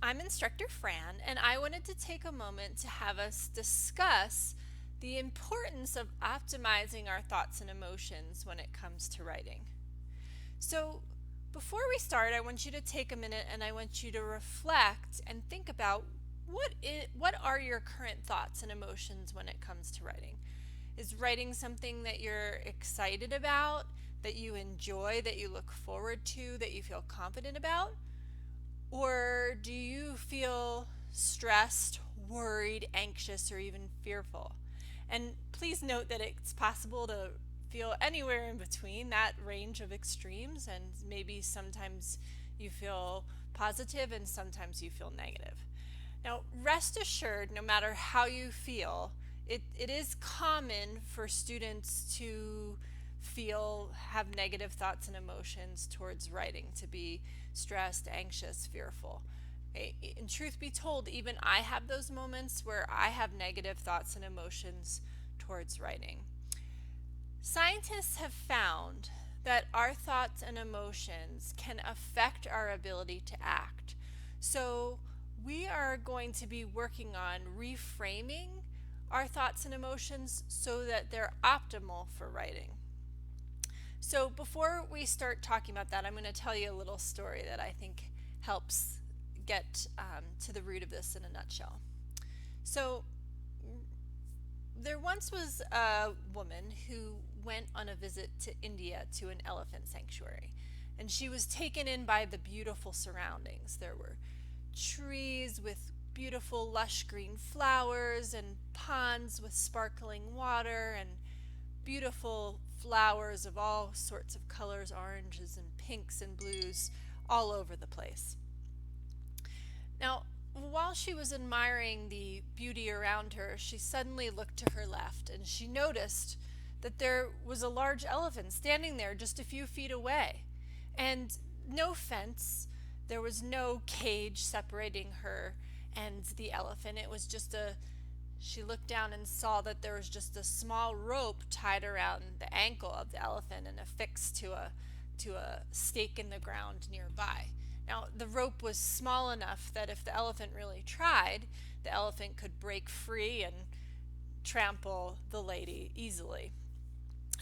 I'm instructor Fran, and I wanted to take a moment to have us discuss the importance of optimizing our thoughts and emotions when it comes to writing. So, before we start, I want you to take a minute and I want you to reflect and think about what are your current thoughts and emotions when it comes to writing? Is writing something that you're excited about, that you enjoy, that you look forward to, that you feel confident about? Or do you feel stressed, worried, anxious, or even fearful? And please note that it's possible to feel anywhere in between that range of extremes, and maybe sometimes you feel positive and sometimes you feel negative. Now, rest assured, no matter how you feel, it is common for students to have negative thoughts and emotions towards writing, to be stressed, anxious, fearful. Okay? In truth be told, even I have those moments where I have negative thoughts and emotions towards writing. Scientists have found that our thoughts and emotions can affect our ability to act. So, we are going to be working on reframing our thoughts and emotions so that they're optimal for writing. So, before we start talking about that, I'm going to tell you a little story that I think helps get to the root of this in a nutshell. So, there once was a woman who went on a visit to India to an elephant sanctuary, and she was taken in by the beautiful surroundings. There were trees with beautiful lush green flowers and ponds with sparkling water and beautiful flowers of all sorts of colors, oranges and pinks and blues, all over the place. Now, while she was admiring the beauty around her, she suddenly looked to her left and she noticed that there was a large elephant standing there just a few feet away. And no fence, there was no cage separating her and the elephant. It was just she looked down and saw that there was just a small rope tied around the ankle of the elephant and affixed to a stake in the ground nearby. Now, the rope was small enough that if the elephant really tried, the elephant could break free and trample the lady easily.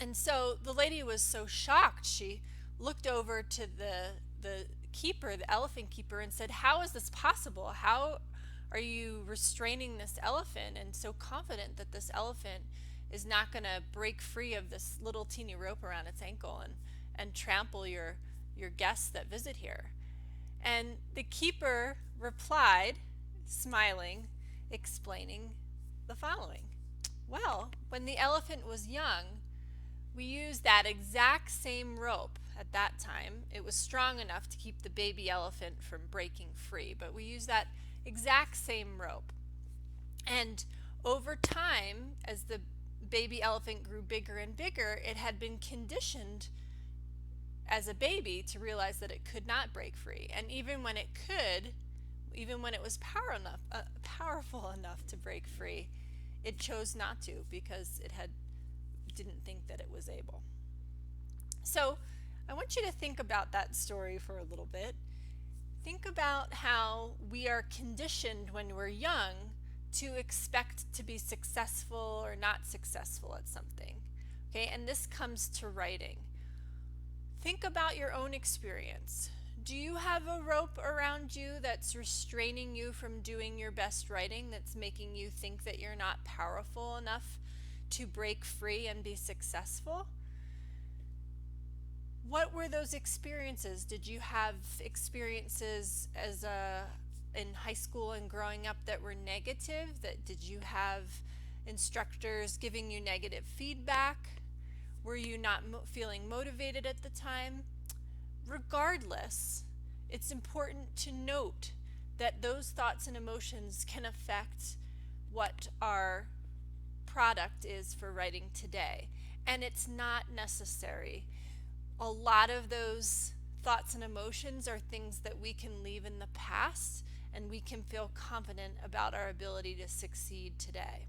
And so the lady was so shocked, she looked over to the keeper, the elephant keeper, and said, "How is this possible? How are you restraining this elephant and so confident that this elephant is not going to break free of this little teeny rope around its ankle and trample your guests that visit here?" And the keeper replied, smiling, explaining the following. "Well, when the elephant was young, we used that exact same rope at that time. It was strong enough to keep the baby elephant from breaking free, but we used that exact same rope. And over time, as the baby elephant grew bigger and bigger, it had been conditioned as a baby to realize that it could not break free. And even when it could, even when it was powerful enough to break free, it chose not to because didn't think that it was able." So I want you to think about that story for a little bit. Think about how we are conditioned when we're young to expect to be successful or not successful at something. Okay, and this comes to writing. Think about your own experience. Do you have a rope around you that's restraining you from doing your best writing, that's making you think that you're not powerful enough to break free and be successful? What were those experiences? Did you have experiences in high school and growing up that were negative? Did you have instructors giving you negative feedback? Were you not feeling motivated at the time? Regardless, it's important to note that those thoughts and emotions can affect what our product is for writing today. And it's not necessary. A lot of those thoughts and emotions are things that we can leave in the past, and we can feel confident about our ability to succeed today.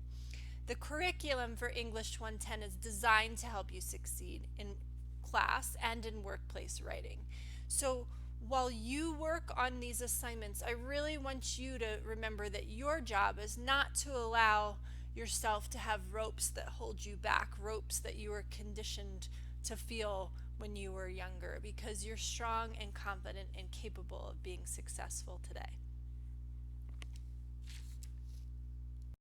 The curriculum for English 110 is designed to help you succeed in class and in workplace writing. So while you work on these assignments, I really want you to remember that your job is not to allow yourself to have ropes that hold you back, ropes that you were conditioned to feel when you were younger, because you're strong and confident and capable of being successful today.